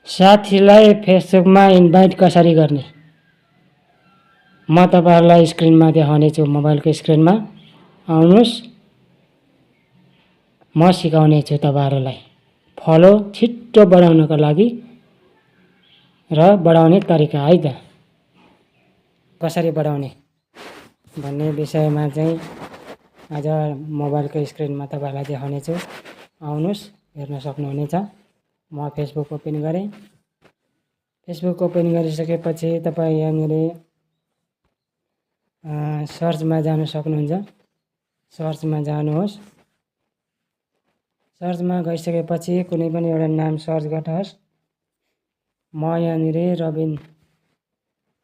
साथीलाई फेसबुकमा इन्भाइट कसरी गर्ने? म तपाईहरुलाई स्क्रिनमा देखाउने छु। मोबाइलको स्क्रिनमा आउनुस्। म सिकाउने छु तपाईहरुलाई फलो छिट्टो बढाउनको लागि र बढाउने तरिका है त। कसरी बढाउने भन्ने विषयमा चाहिँ आज मोबाइलको स्क्रिनमा तपाईहरुलाई देखाउने छु। आउनुस्, हेर्न सक्नुहुनेछ। म फेसबुक ओपन गरेँ। फेसबुक ओपन गरिसकेपछि तपाई यहाँनिर सर्चमा जान सक्नुहुन्छ। सर्चमा जानुहोस्। सर्चमा गइसकेपछि कुनै पनि एउटा नाम सर्च गर्नुहोस्। म यहाँनिर रबिन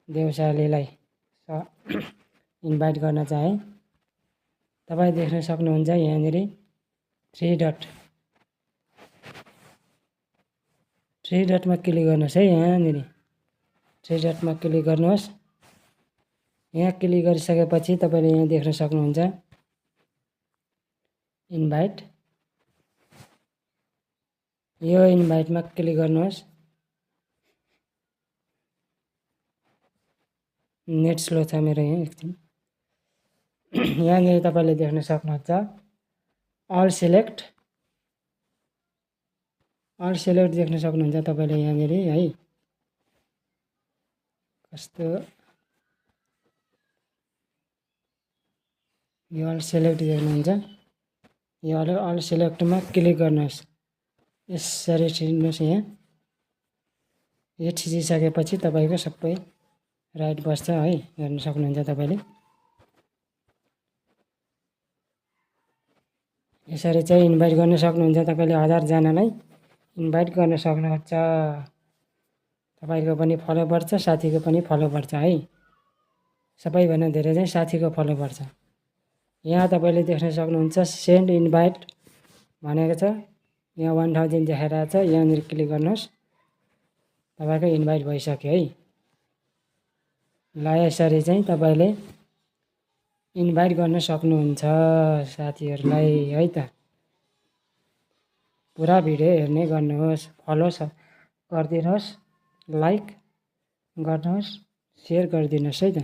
देउसालीलाई इन्भाइट गर्न चाहे। तपाई देख्न सक्नुहुन्छ यहाँनिर थ्री डटमा क्लिक गर्नुहोस् है। यहाँनिर थ्री डटमा क्लिक गर्नुहोस्। यहाँ क्लिक गरिसकेपछि तपाईले यहाँ देख्न सक्नुहुन्छ इन्भाइट। यो इन्भाइटमा क्लिक गर्नुहोस्। नेट स्लो छ मेरो यहाँ एकछिन। यहाँनिर तपाईले देख्न सक्नुहुन्छ अल सेलेक्ट देख्न सक्नुहुन्छ तपाईले यहाँनिर है। कस्तो यो अल सेलेक्ट देख्नुहुन्छ। यो अल सेलेक्टमा क्लिक गर्नुहोस्। यसरी थिच्नुहोस्। यहाँ यो थिचिसकेपछि तपाईको सबै राइट बस्छ है। हेर्न सक्नुहुन्छ तपाईले। यसरी चाहिँ इन्भाइट गर्न सक्नुहुन्छ। तपाईले 1000 जनालाई इन्भाइट गर्न सक्नुहुन्छ। तपाईको पनि फलो बढ्छ, साथीको पनि फलो बढ्छ है। सबैभन्दा धेरै चाहिँ साथीको फलो बढ्छ। यहाँ तपाईले देख्न सक्नुहुन्छ सेन्ड इन्भाइट भनेको छ। यहाँ 1000 देखाइरहेको छ। यहाँनिर क्लिक गर्नुहोस्। तपाईको इन्भाइट भइसक्यो है। ल यसरी चाहिँ तपाईले इन्भाइट गर्न सक्नुहुन्छ साथीहरुलाई है त। पुरा भिडियो हेर्ने गर्नुहोस्। फलो गरिदिनुहोस्, लाइक गर्नुहोस्, शेयर गरिदिनुहोस् है त।